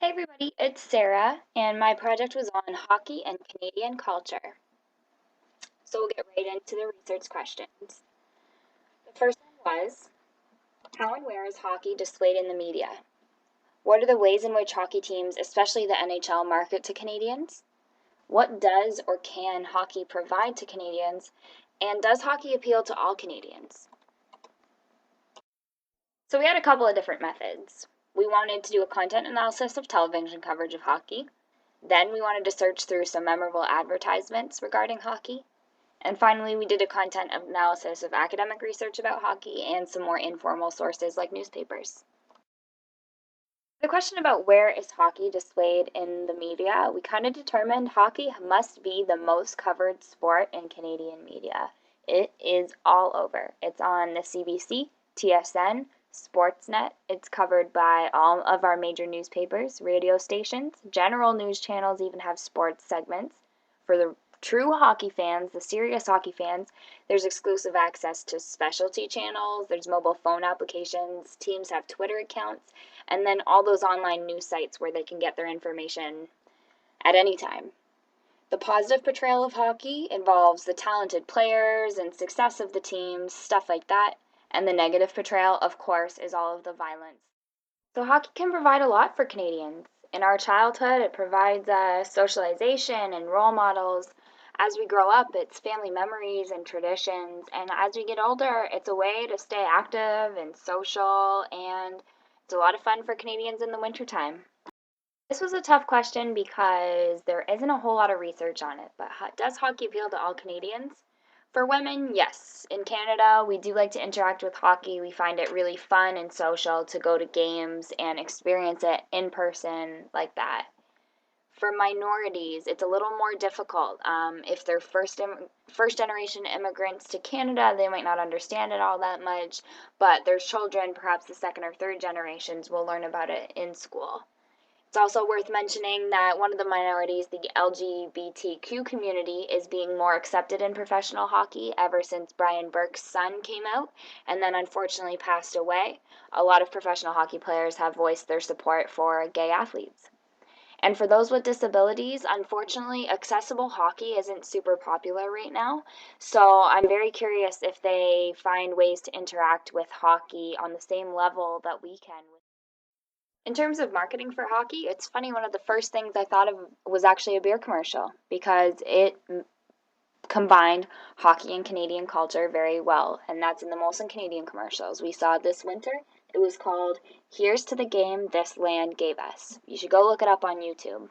Hey everybody, it's Sarah, and my project was on hockey and Canadian culture. So we'll get right into the research questions. The first one was, how and where is hockey displayed in the media? What are the ways in which hockey teams, especially the NHL, market to Canadians? What does or can hockey provide to Canadians? And does hockey appeal to all Canadians? So we had a couple of different methods. We wanted to do a content analysis of television coverage of hockey. Then we wanted to search through some memorable advertisements regarding hockey. And finally, we did a content analysis of academic research about hockey and some more informal sources like newspapers. The question about where is hockey displayed in the media, we kind of determined hockey must be the most covered sport in Canadian media. It is all over. It's on the CBC, TSN, Sportsnet. It's covered by all of our major newspapers, radio stations. General news channels even have sports segments. For the true hockey fans, the serious hockey fans, there's exclusive access to specialty channels, there's mobile phone applications, teams have Twitter accounts, and then all those online news sites where they can get their information at any time. The positive portrayal of hockey involves the talented players and success of the teams, stuff like that. And the negative portrayal, of course, is all of the violence. So hockey can provide a lot for Canadians. In our childhood, it provides socialization and role models. As we grow up, it's family memories and traditions. And as we get older, it's a way to stay active and social, and it's a lot of fun for Canadians in the wintertime. This was a tough question because there isn't a whole lot of research on it, but does hockey appeal to all Canadians? For women, yes. In Canada, we do like to interact with hockey. We find it really fun and social to go to games and experience it in person like that. For minorities, it's a little more difficult. If they're first generation immigrants to Canada, they might not understand it all that much, but their children, perhaps the second or third generations, will learn about it in school. It's also worth mentioning that one of the minorities, the LGBTQ community, is being more accepted in professional hockey ever since Brian Burke's son came out and then unfortunately passed away. A lot of professional hockey players have voiced their support for gay athletes. And for those with disabilities, unfortunately, accessible hockey isn't super popular right now. So I'm very curious if they find ways to interact with hockey on the same level that we can. In terms of marketing for hockey, it's funny, one of the first things I thought of was actually a beer commercial because it combined hockey and Canadian culture very well, and that's in the Molson Canadian commercials we saw this winter. It was called Here's to the Game This Land Gave Us. You should go look it up on YouTube.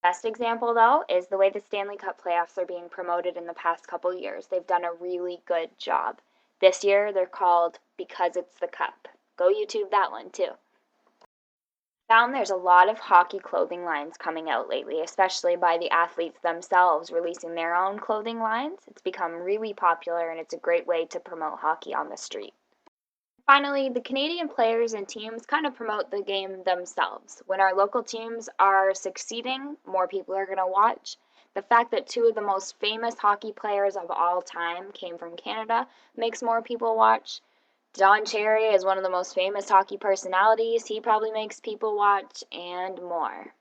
Best example, though, is the way the Stanley Cup playoffs are being promoted in the past couple years. They've done a really good job. This year, they're called Because It's the Cup. Go YouTube that one, too. Found there's a lot of hockey clothing lines coming out lately, especially by the athletes themselves releasing their own clothing lines. It's become really popular and it's a great way to promote hockey on the street. Finally, the Canadian players and teams kind of promote the game themselves. When our local teams are succeeding, more people are going to watch. The fact that two of the most famous hockey players of all time came from Canada makes more people watch. Don Cherry is one of the most famous hockey personalities. He probably makes people watch, and more.